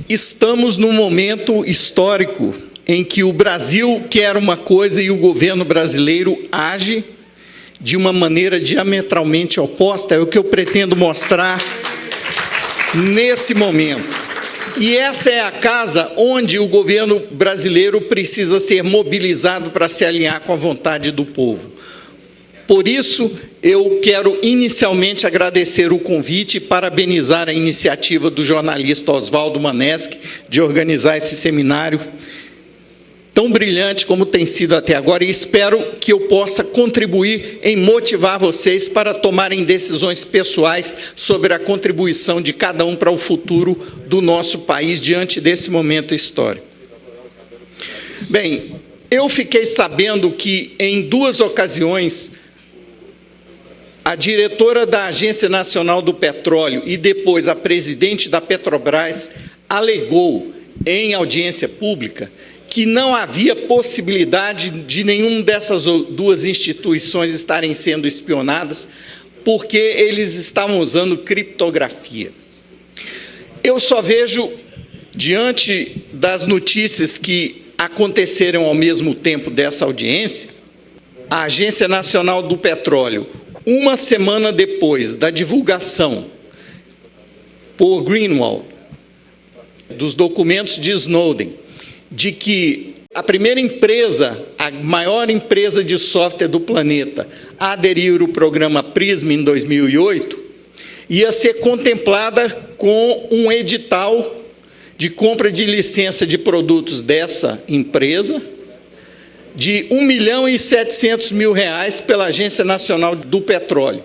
Estamos num momento histórico em que o Brasil quer uma coisa e o governo brasileiro age de uma maneira diametralmente oposta. É o que eu pretendo mostrar nesse momento. E essa é a casa onde o governo brasileiro precisa ser mobilizado para se alinhar com a vontade do povo. Por isso, eu quero inicialmente agradecer o convite e parabenizar a iniciativa do jornalista Oswaldo Maneschi de organizar esse seminário tão brilhante como tem sido até agora, e espero que eu possa contribuir em motivar vocês para tomarem decisões pessoais sobre a contribuição de cada um para o futuro do nosso país diante desse momento histórico. Bem, eu fiquei sabendo que em 2 ocasiões a diretora da Agência Nacional do Petróleo e depois a presidente da Petrobras alegou em audiência pública que não havia possibilidade de nenhuma dessas 2 instituições estarem sendo espionadas porque eles estavam usando criptografia. Eu só vejo, diante das notícias que aconteceram ao mesmo tempo dessa audiência, a Agência Nacional do Petróleo, uma semana depois da divulgação por Greenwald dos documentos de Snowden, de que a primeira empresa, a maior empresa de software do planeta, a aderir ao programa PRISM em 2008, ia ser contemplada com um edital de compra de licença de produtos dessa empresa, de R$1.700.000 pela Agência Nacional do Petróleo,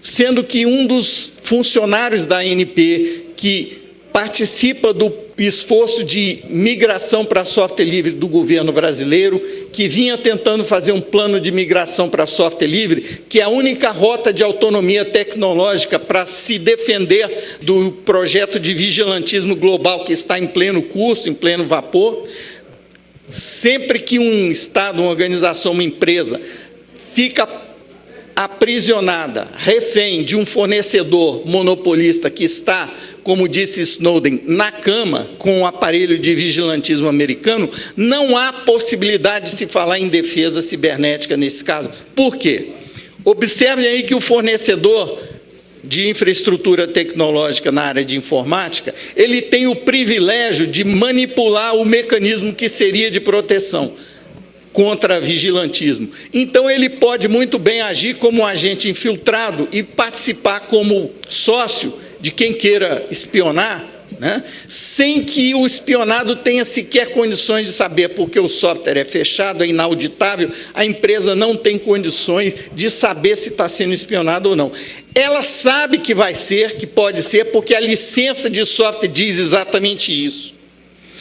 sendo que um dos funcionários da ANP que participa do esforço de migração para software livre do governo brasileiro, que vinha tentando fazer um plano de migração para software livre, que é a única rota de autonomia tecnológica para se defender do projeto de vigilantismo global que está em pleno curso, em pleno vapor. Sempre que um Estado, uma organização, uma empresa fica aprisionada, refém de um fornecedor monopolista que está, como disse Snowden, na cama com o aparelho de vigilantismo americano, não há possibilidade de se falar em defesa cibernética nesse caso. Por quê? Observem aí que o fornecedor de infraestrutura tecnológica na área de informática, ele tem o privilégio de manipular o mecanismo que seria de proteção contra vigilantismo. Então, ele pode muito bem agir como um agente infiltrado e participar como sócio de quem queira espionar, né, sem que o espionado tenha sequer condições de saber, porque o software é fechado, é inauditável, a empresa não tem condições de saber se está sendo espionado ou não. Ela sabe que vai ser, que pode ser, porque a licença de software diz exatamente isso.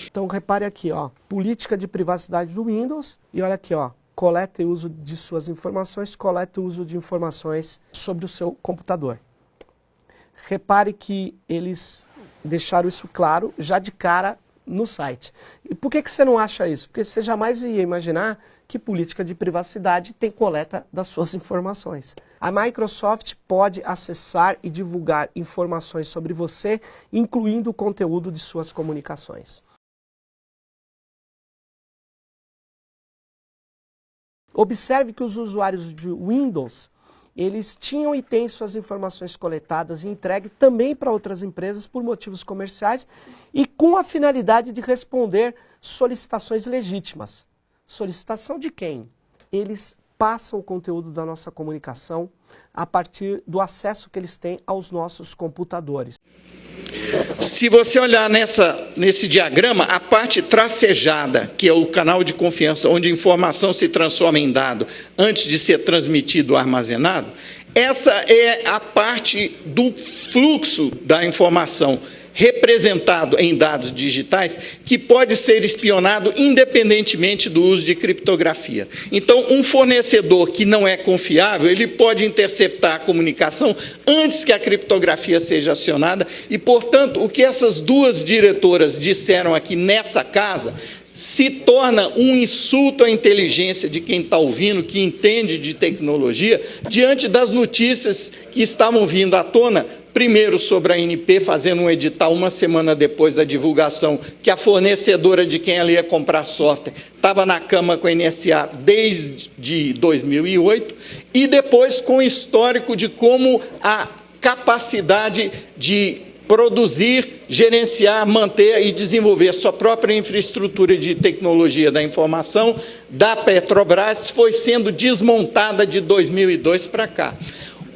Então, repare aqui, ó, política de privacidade do Windows, e olha aqui, ó, coleta e uso de suas informações, coleta e uso de informações sobre o seu computador. Repare que eles deixaram isso claro já de cara no site. E por que você não acha isso? Porque você jamais ia imaginar que política de privacidade tem coleta das suas informações. A Microsoft pode acessar e divulgar informações sobre você, incluindo o conteúdo de suas comunicações. Observe que os usuários de Windows, eles tinham e têm suas informações coletadas e entregues também para outras empresas por motivos comerciais e com a finalidade de responder solicitações legítimas. Solicitação de quem? Eles passam o conteúdo da nossa comunicação a partir do acesso que eles têm aos nossos computadores. Se você olhar nesse diagrama, a parte tracejada, que é o canal de confiança, onde a informação se transforma em dado antes de ser transmitido ou armazenado, essa é a parte do fluxo da informação representado em dados digitais que pode ser espionado independentemente do uso de criptografia. Então, um fornecedor que não é confiável, ele pode interceptar a comunicação antes que a criptografia seja acionada e, portanto, o que essas 2 diretoras disseram aqui nessa casa se torna um insulto à inteligência de quem está ouvindo, que entende de tecnologia, diante das notícias que estavam vindo à tona primeiro sobre a ANP, fazendo um edital uma semana depois da divulgação, que a fornecedora de quem ela ia comprar software estava na cama com a NSA desde 2008, e depois com o histórico de como a capacidade de produzir, gerenciar, manter e desenvolver sua própria infraestrutura de tecnologia da informação da Petrobras foi sendo desmontada de 2002 para cá.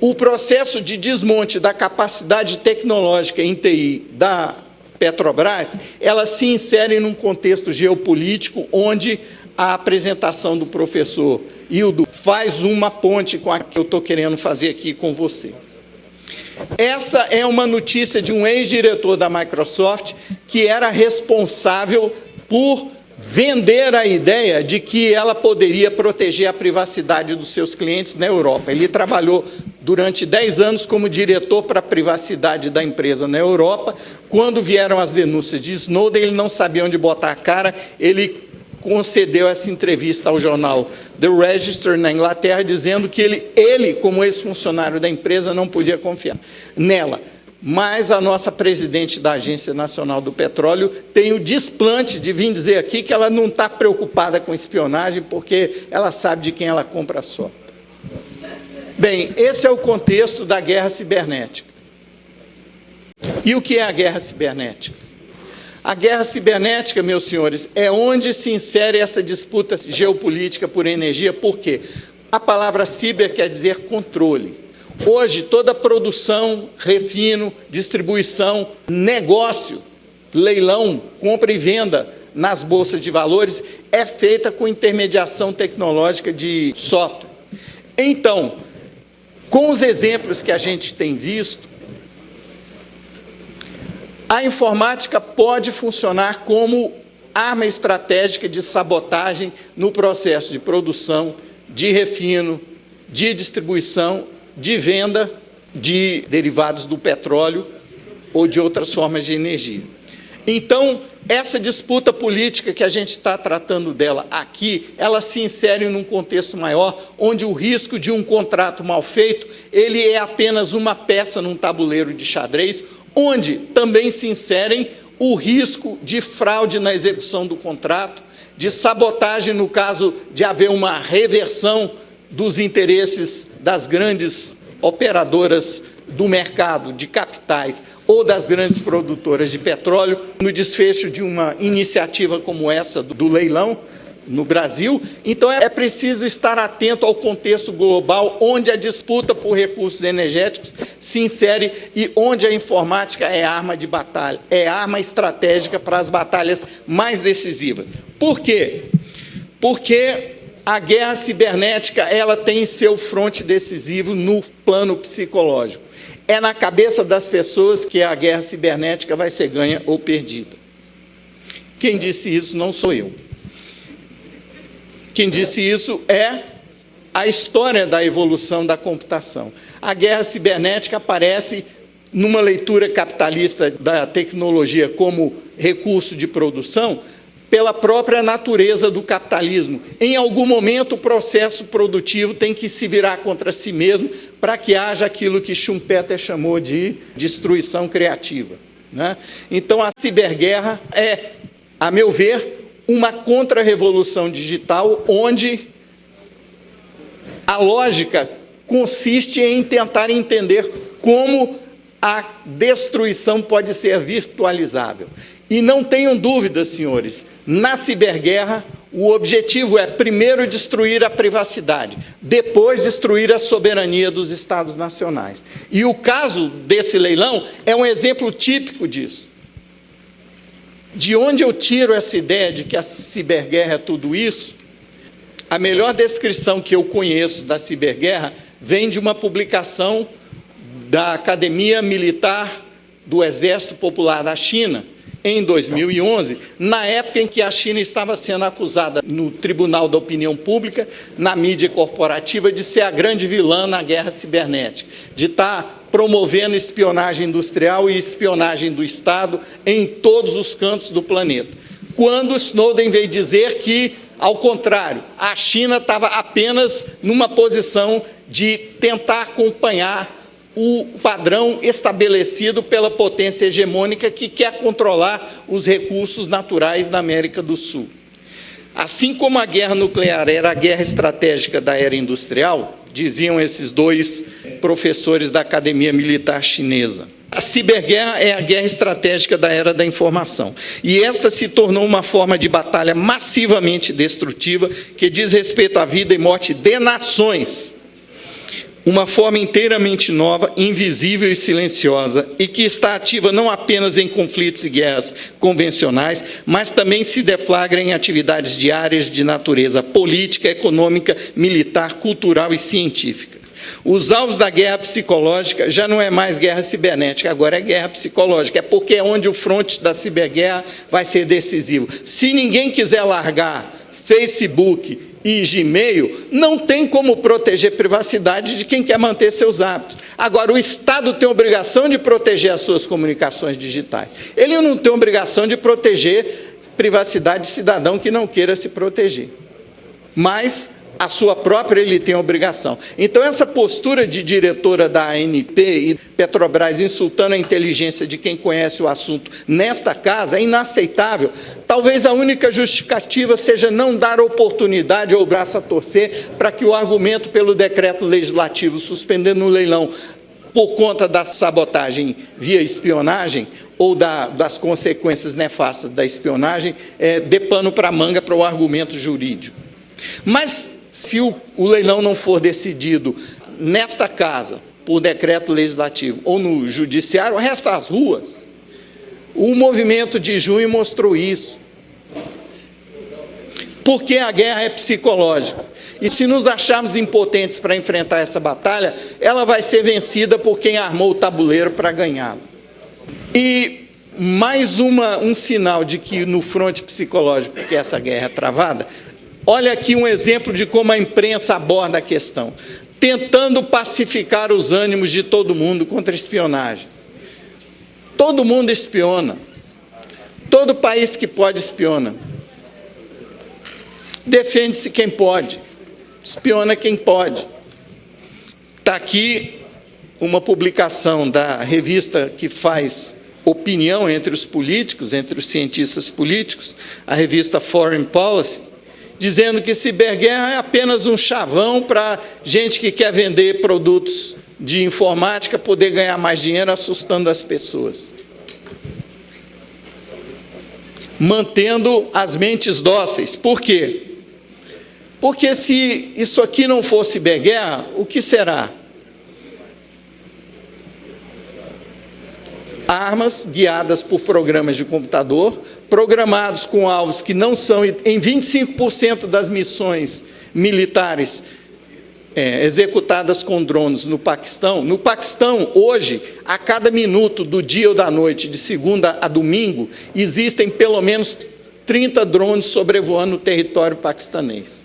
O processo de desmonte da capacidade tecnológica em TI da Petrobras, ela se insere num contexto geopolítico onde a apresentação do professor Hildo faz uma ponte com a que eu estou querendo fazer aqui com vocês. Essa é uma notícia de um ex-diretor da Microsoft que era responsável por vender a ideia de que ela poderia proteger a privacidade dos seus clientes na Europa. Ele trabalhou durante 10 anos como diretor para a privacidade da empresa na Europa. Quando vieram as denúncias de Snowden, ele não sabia onde botar a cara, ele concedeu essa entrevista ao jornal The Register, na Inglaterra, dizendo que ele como ex-funcionário da empresa, não podia confiar nela. Mas a nossa presidente da Agência Nacional do Petróleo tem o desplante de vir dizer aqui que ela não está preocupada com espionagem, porque ela sabe de quem ela compra software. Bem, esse é o contexto da guerra cibernética. E o que é a guerra cibernética? A guerra cibernética, meus senhores, é onde se insere essa disputa geopolítica por energia. Por quê? A palavra ciber quer dizer controle. Hoje, toda produção, refino, distribuição, negócio, leilão, compra e venda nas bolsas de valores é feita com intermediação tecnológica de software. Então, com os exemplos que a gente tem visto, a informática pode funcionar como arma estratégica de sabotagem no processo de produção, de refino, de distribuição, de venda de derivados do petróleo ou de outras formas de energia. Então, essa disputa política que a gente está tratando dela aqui, ela se insere num contexto maior, onde o risco de um contrato mal feito, ele é apenas uma peça num tabuleiro de xadrez, onde também se inserem o risco de fraude na execução do contrato, de sabotagem no caso de haver uma reversão dos interesses das grandes operadoras do mercado de capitais ou das grandes produtoras de petróleo, no desfecho de uma iniciativa como essa do leilão no Brasil. Então, é preciso estar atento ao contexto global, onde a disputa por recursos energéticos se insere e onde a informática é arma de batalha, é arma estratégica para as batalhas mais decisivas. Por quê? Porque a guerra cibernética, ela tem seu fronte decisivo no plano psicológico. É na cabeça das pessoas que a guerra cibernética vai ser ganha ou perdida. Quem disse isso não sou eu. Quem disse isso é a história da evolução da computação. A guerra cibernética aparece numa leitura capitalista da tecnologia como recurso de produção, pela própria natureza do capitalismo. Em algum momento, o processo produtivo tem que se virar contra si mesmo para que haja aquilo que Schumpeter chamou de destruição criativa, né? Então, a ciberguerra é, a meu ver, uma contra-revolução digital, onde a lógica consiste em tentar entender como a destruição pode ser virtualizável. E não tenham dúvidas, senhores, na ciberguerra, o objetivo é, primeiro, destruir a privacidade, depois, destruir a soberania dos Estados nacionais. E o caso desse leilão é um exemplo típico disso. De onde eu tiro essa ideia de que a ciberguerra é tudo isso? A melhor descrição que eu conheço da ciberguerra vem de uma publicação da Academia Militar do Exército Popular da China, em 2011, na época em que a China estava sendo acusada no Tribunal da Opinião Pública, na mídia corporativa, de ser a grande vilã na guerra cibernética, de estar promovendo espionagem industrial e espionagem do Estado em todos os cantos do planeta. Quando Snowden veio dizer que, ao contrário, a China estava apenas numa posição de tentar acompanhar o padrão estabelecido pela potência hegemônica que quer controlar os recursos naturais da América do Sul. Assim como a guerra nuclear era a guerra estratégica da era industrial, diziam esses dois professores da Academia Militar Chinesa, a ciberguerra é a guerra estratégica da era da informação. E esta se tornou uma forma de batalha massivamente destrutiva que diz respeito à vida e morte de nações. Uma forma inteiramente nova, invisível e silenciosa, e que está ativa não apenas em conflitos e guerras convencionais, mas também se deflagra em atividades diárias de natureza política, econômica, militar, cultural e científica. Os alvos da guerra psicológica já não é mais guerra cibernética, agora é guerra psicológica, é porque é onde o fronte da ciberguerra vai ser decisivo. Se ninguém quiser largar Facebook e Gmail, não tem como proteger a privacidade de quem quer manter seus hábitos. Agora, o Estado tem a obrigação de proteger as suas comunicações digitais. Ele não tem a obrigação de proteger a privacidade de cidadão que não queira se proteger. Mas a sua própria ele tem a obrigação. Então, essa postura de diretora da ANP e Petrobras insultando a inteligência de quem conhece o assunto nesta casa é inaceitável. Talvez a única justificativa seja não dar oportunidade ou braço a torcer para que o argumento pelo decreto legislativo suspendendo o leilão por conta da sabotagem via espionagem ou das consequências nefastas da espionagem dê pano para a manga para o argumento jurídico. Mas se o leilão não for decidido nesta casa, por decreto legislativo, ou no judiciário, resta as ruas. O movimento de junho mostrou isso. Porque a guerra é psicológica. E se nos acharmos impotentes para enfrentar essa batalha, ela vai ser vencida por quem armou o tabuleiro para ganhá-la. E mais um sinal de que no fronte psicológico que essa guerra é travada, olha aqui um exemplo de como a imprensa aborda a questão, tentando pacificar os ânimos de todo mundo contra a espionagem. Todo mundo espiona. Todo país que pode espiona. Defende-se quem pode. Espiona quem pode. Está aqui uma publicação da revista que faz opinião entre os políticos, entre os cientistas políticos, a revista Foreign Policy, dizendo que ciberguerra é apenas um chavão para gente que quer vender produtos de informática poder ganhar mais dinheiro assustando as pessoas. Mantendo as mentes dóceis. Por quê? Porque se isso aqui não for ciberguerra, o que será? Armas guiadas por programas de computador, programados com alvos que não são, em 25% das missões militares executadas com drones no Paquistão. No Paquistão, hoje, a cada minuto do dia ou da noite, de segunda a domingo, existem pelo menos 30 drones sobrevoando o território paquistanês.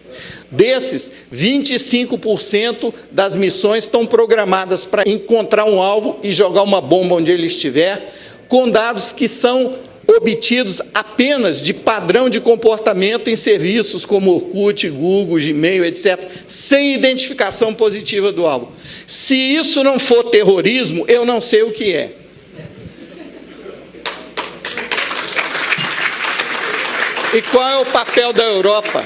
Desses, 25% das missões estão programadas para encontrar um alvo e jogar uma bomba onde ele estiver, com dados que são obtidos apenas de padrão de comportamento em serviços como Orkut, Google, Gmail, etc., sem identificação positiva do alvo. Se isso não for terrorismo, eu não sei o que é. E qual é o papel da Europa?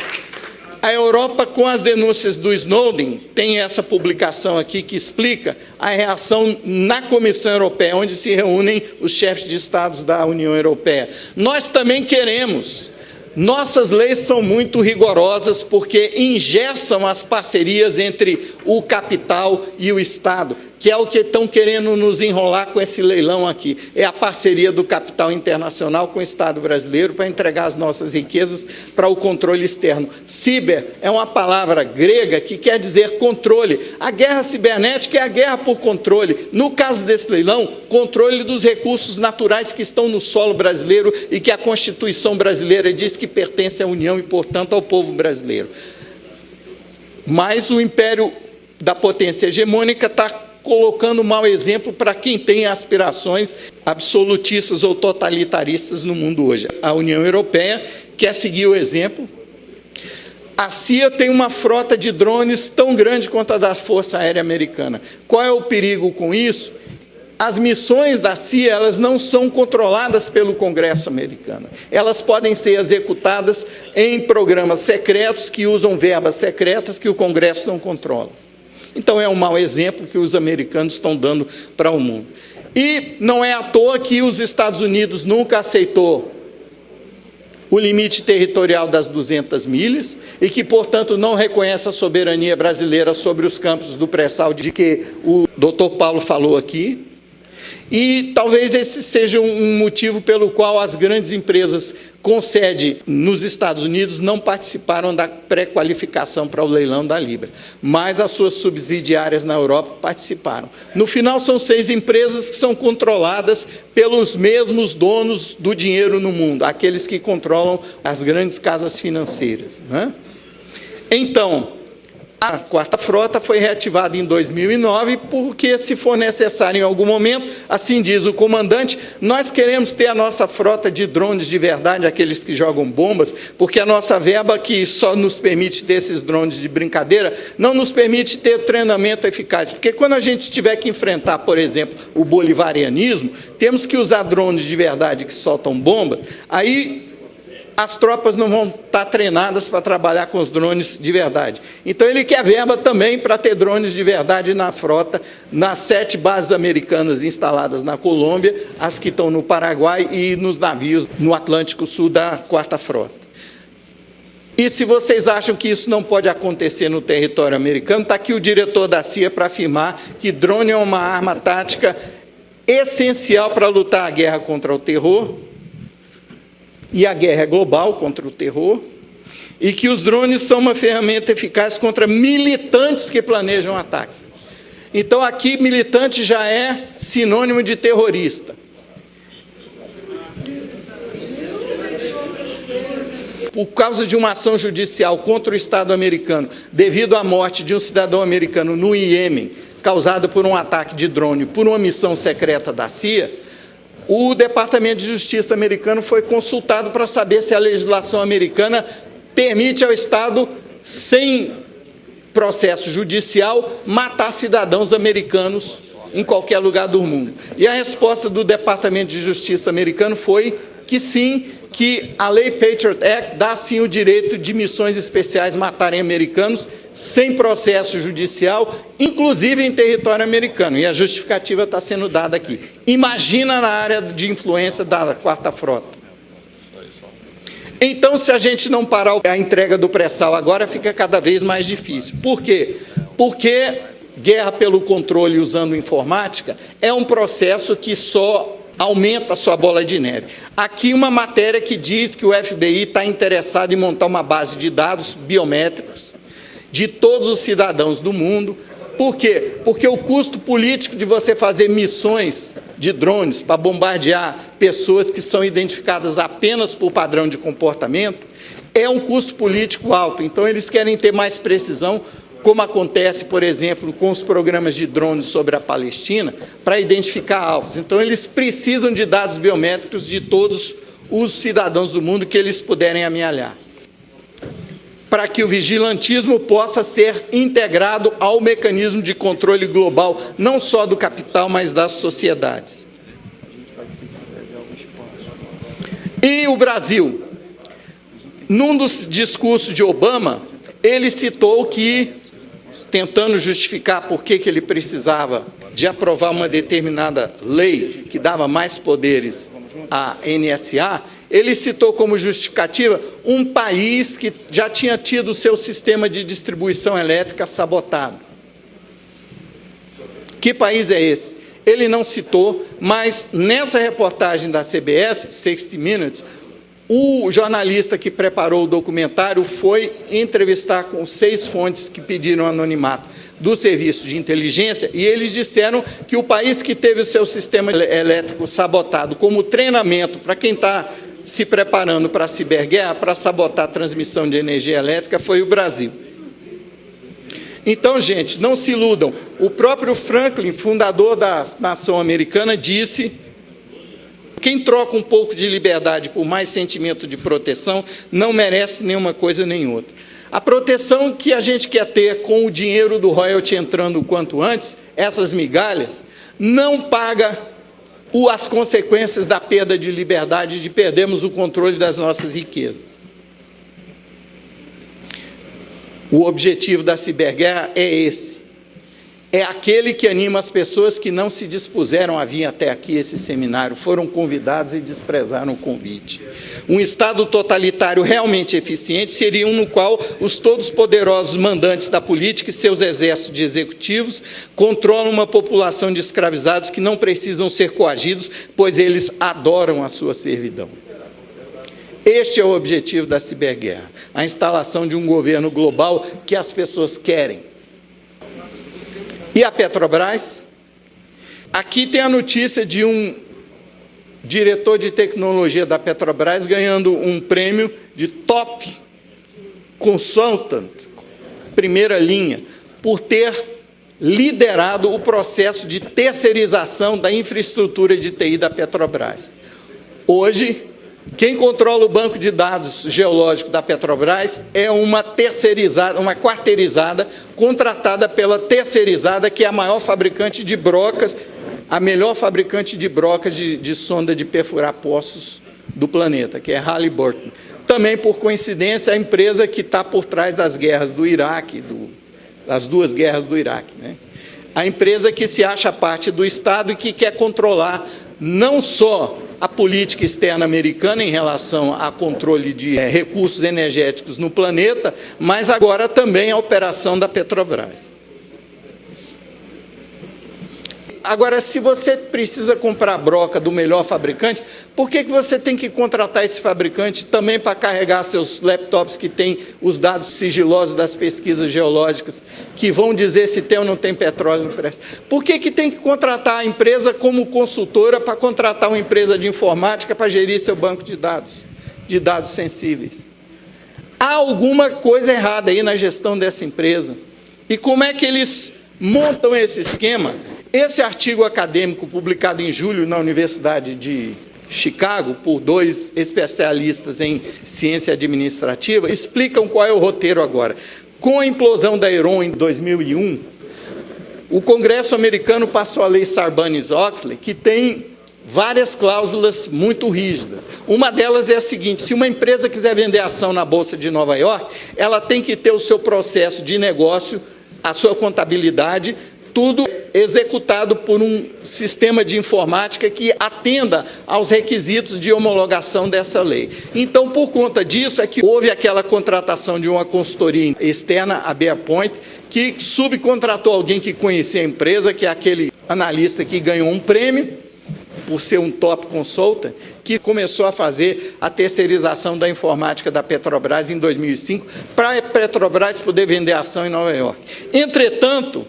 A Europa, com as denúncias do Snowden, tem essa publicação aqui que explica a reação na Comissão Europeia, onde se reúnem os chefes de Estados da União Europeia. Nós também queremos. Nossas leis são muito rigorosas porque engessam as parcerias entre o capital e o Estado, que é o que estão querendo nos enrolar com esse leilão aqui. É a parceria do capital internacional com o Estado brasileiro para entregar as nossas riquezas para o controle externo. Ciber é uma palavra grega que quer dizer controle. A guerra cibernética é a guerra por controle. No caso desse leilão, controle dos recursos naturais que estão no solo brasileiro e que a Constituição brasileira diz que pertence à União e, portanto, ao povo brasileiro. Mas o império da potência hegemônica está colocando mau exemplo para quem tem aspirações absolutistas ou totalitaristas no mundo hoje. A União Europeia quer seguir o exemplo. A CIA tem uma frota de drones tão grande quanto a da Força Aérea Americana. Qual é o perigo com isso? As missões da CIA, elas não são controladas pelo Congresso americano. Elas podem ser executadas em programas secretos que usam verbas secretas que o Congresso não controla. Então, é um mau exemplo que os americanos estão dando para o mundo. E não é à toa que os Estados Unidos nunca aceitou o limite territorial das 200 milhas e que, portanto, não reconhece a soberania brasileira sobre os campos do pré-sal de que o doutor Paulo falou aqui. E talvez esse seja um motivo pelo qual as grandes empresas com sede nos Estados Unidos não participaram da pré-qualificação para o leilão da Libra, mas as suas subsidiárias na Europa participaram. No final, são 6 empresas que são controladas pelos mesmos donos do dinheiro no mundo, aqueles que controlam as grandes casas financeiras, né? Então, a 4ª Frota foi reativada em 2009 porque, se for necessário em algum momento, assim diz o comandante, nós queremos ter a nossa frota de drones de verdade, aqueles que jogam bombas, porque a nossa verba, que só nos permite ter esses drones de brincadeira, não nos permite ter treinamento eficaz. Porque quando a gente tiver que enfrentar, por exemplo, o bolivarianismo, temos que usar drones de verdade que soltam bombas, aí as tropas não vão estar treinadas para trabalhar com os drones de verdade. Então, ele quer verba também para ter drones de verdade na frota, nas 7 bases americanas instaladas na Colômbia, as que estão no Paraguai e nos navios no Atlântico Sul da 4ª Frota. E se vocês acham que isso não pode acontecer no território americano, está aqui o diretor da CIA para afirmar que drone é uma arma tática essencial para lutar a guerra contra o terror, e a guerra é global contra o terror, e que os drones são uma ferramenta eficaz contra militantes que planejam ataques. Então, aqui, militante já é sinônimo de terrorista. Por causa de uma ação judicial contra o Estado americano, devido à morte de um cidadão americano no Iêmen, causada por um ataque de drone, por uma missão secreta da CIA, o Departamento de Justiça americano foi consultado para saber se a legislação americana permite ao Estado, sem processo judicial, matar cidadãos americanos em qualquer lugar do mundo. E a resposta do Departamento de Justiça americano foi que sim, que a lei Patriot Act dá sim o direito de missões especiais matarem americanos sem processo judicial, inclusive em território americano. E a justificativa está sendo dada aqui. Imagina na área de influência da 4ª Frota. Então, se a gente não parar a entrega do pré-sal agora, fica cada vez mais difícil. Por quê? Porque guerra pelo controle usando informática é um processo que só aumenta a sua bola de neve. Aqui uma matéria que diz que o FBI está interessado em montar uma base de dados biométricos de todos os cidadãos do mundo. Por quê? Porque o custo político de você fazer missões de drones para bombardear pessoas que são identificadas apenas por padrão de comportamento é um custo político alto. Então, eles querem ter mais precisão, como acontece, por exemplo, com os programas de drones sobre a Palestina, para identificar alvos. Então, eles precisam de dados biométricos de todos os cidadãos do mundo que eles puderem amealhar, para que o vigilantismo possa ser integrado ao mecanismo de controle global, não só do capital, mas das sociedades. E o Brasil? Num dos discursos de Obama, ele citou que, tentando justificar por que ele precisava de aprovar uma determinada lei que dava mais poderes à NSA, ele citou como justificativa um país que já tinha tido o seu sistema de distribuição elétrica sabotado. Que país é esse? Ele não citou, mas nessa reportagem da CBS, 60 Minutes, o jornalista que preparou o documentário foi entrevistar com 6 fontes que pediram anonimato do serviço de inteligência, e eles disseram que o país que teve o seu sistema elétrico sabotado como treinamento para quem está se preparando para a ciberguerra, para sabotar a transmissão de energia elétrica, foi o Brasil. Então, gente, não se iludam. O próprio Franklin, fundador da nação americana, disse: quem troca um pouco de liberdade por mais sentimento de proteção não merece nenhuma coisa nem outra. A proteção que a gente quer ter com o dinheiro do royalty entrando o quanto antes, essas migalhas, não paga as consequências da perda de liberdade, de perdermos o controle das nossas riquezas. O objetivo da ciberguerra é esse. É aquele que anima as pessoas que não se dispuseram a vir até aqui, esse seminário, foram convidados e desprezaram o convite. Um Estado totalitário realmente eficiente seria um no qual os todos poderosos mandantes da política e seus exércitos de executivos controlam uma população de escravizados que não precisam ser coagidos, pois eles adoram a sua servidão. Este é o objetivo da ciberguerra, a instalação de um governo global que as pessoas querem. E a Petrobras? Aqui tem a notícia de um diretor de tecnologia da Petrobras ganhando um prêmio de Top Consultant, primeira linha, por ter liderado o processo de terceirização da infraestrutura de TI da Petrobras. Hoje, quem controla o banco de dados geológico da Petrobras é uma terceirizada, uma quarteirizada, contratada pela terceirizada, que é a maior fabricante de brocas, a melhor fabricante de brocas de sonda de perfurar poços do planeta, que é Halliburton. Também, por coincidência, a empresa que está por trás das guerras do Iraque, das duas guerras do Iraque, né? A empresa que se acha parte do Estado e que quer controlar não só a política externa americana em relação a controle de recursos energéticos no planeta, mas agora também a operação da Petrobras. Agora, se você precisa comprar broca do melhor fabricante, por que você tem que contratar esse fabricante também para carregar seus laptops que têm os dados sigilosos das pesquisas geológicas, que vão dizer se tem ou não tem petróleo no preço? Por que tem que contratar a empresa como consultora para contratar uma empresa de informática para gerir seu banco de dados sensíveis? Há alguma coisa errada aí na gestão dessa empresa. E como é que eles montam esse esquema? Esse artigo acadêmico, publicado em julho na Universidade de Chicago, por 2 especialistas em ciência administrativa, explicam qual é o roteiro agora. Com a implosão da Enron em 2001, o Congresso americano passou a lei Sarbanes-Oxley, que tem várias cláusulas muito rígidas. Uma delas é a seguinte: se uma empresa quiser vender ação na Bolsa de Nova York, ela tem que ter o seu processo de negócio, a sua contabilidade, tudo executado por um sistema de informática que atenda aos requisitos de homologação dessa lei. Então, por conta disso, é que houve aquela contratação de uma consultoria externa, a BearPoint, que subcontratou alguém que conhecia a empresa, que é aquele analista que ganhou um prêmio, por ser um top consultant, que começou a fazer a terceirização da informática da Petrobras em 2005, para a Petrobras poder vender ação em Nova York. Entretanto,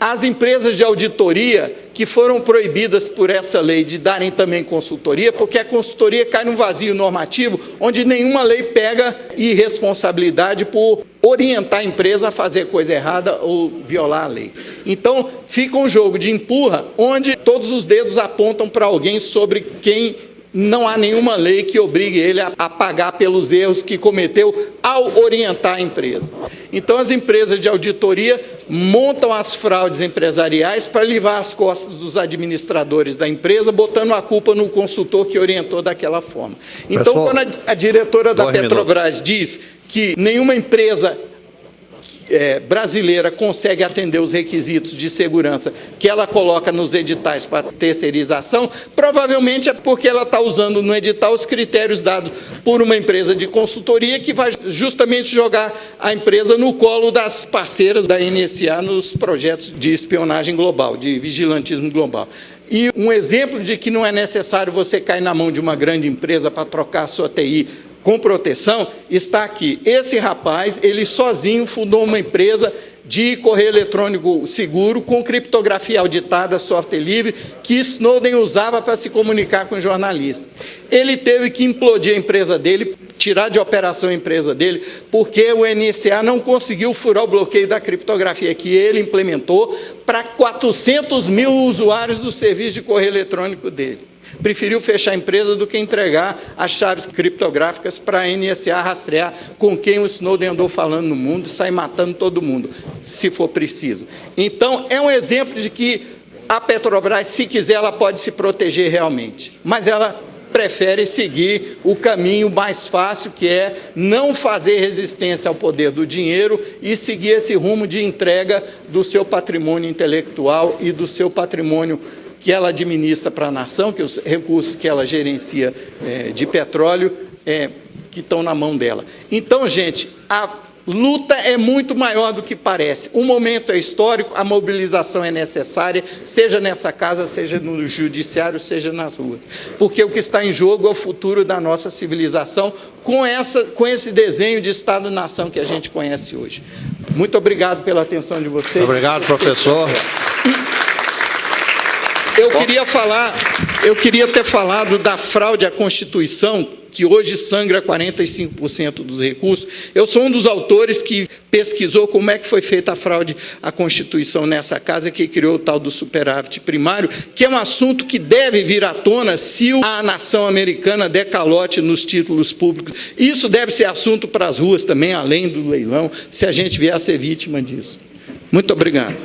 as empresas de auditoria que foram proibidas por essa lei de darem também consultoria, porque a consultoria cai num vazio normativo, onde nenhuma lei pega irresponsabilidade por orientar a empresa a fazer coisa errada ou violar a lei. Então, fica um jogo de empurra, onde todos os dedos apontam para alguém sobre quem não há nenhuma lei que obrigue ele a pagar pelos erros que cometeu ao orientar a empresa. Então, as empresas de auditoria montam as fraudes empresariais para livrar as costas dos administradores da empresa, botando a culpa no consultor que orientou daquela forma. Então, pessoal, quando a diretora da Petrobras diz que nenhuma empresa brasileira consegue atender os requisitos de segurança que ela coloca nos editais para terceirização, provavelmente é porque ela está usando no edital os critérios dados por uma empresa de consultoria que vai justamente jogar a empresa no colo das parceiras da NSA nos projetos de espionagem global, de vigilantismo global. E um exemplo de que não é necessário você cair na mão de uma grande empresa para trocar a sua TI com proteção, está aqui. Esse rapaz, ele sozinho fundou uma empresa de correio eletrônico seguro com criptografia auditada, software livre, que Snowden usava para se comunicar com jornalistas. Ele teve que implodir a empresa dele, tirar de operação a empresa dele, porque o NSA não conseguiu furar o bloqueio da criptografia que ele implementou para 400 mil usuários do serviço de correio eletrônico dele. Preferiu fechar a empresa do que entregar as chaves criptográficas para a NSA rastrear com quem o Snowden andou falando no mundo e sair matando todo mundo, se for preciso. Então, é um exemplo de que a Petrobras, se quiser, ela pode se proteger realmente, mas ela prefere seguir o caminho mais fácil, que é não fazer resistência ao poder do dinheiro e seguir esse rumo de entrega do seu patrimônio intelectual e do seu patrimônio que ela administra para a nação, que os recursos que ela gerencia de petróleo que estão na mão dela. Então, gente, a luta é muito maior do que parece. O momento é histórico, a mobilização é necessária, seja nessa casa, seja no judiciário, seja nas ruas. Porque o que está em jogo é o futuro da nossa civilização com esse desenho de Estado-nação que a gente conhece hoje. Muito obrigado pela atenção de vocês. Obrigado, professor. Eu queria ter falado da fraude à Constituição, que hoje sangra 45% dos recursos. Eu sou um dos autores que pesquisou como é que foi feita a fraude à Constituição nessa casa, que criou o tal do superávit primário, que é um assunto que deve vir à tona se a nação americana der calote nos títulos públicos. Isso deve ser assunto para as ruas também, além do leilão, se a gente vier a ser vítima disso. Muito obrigado.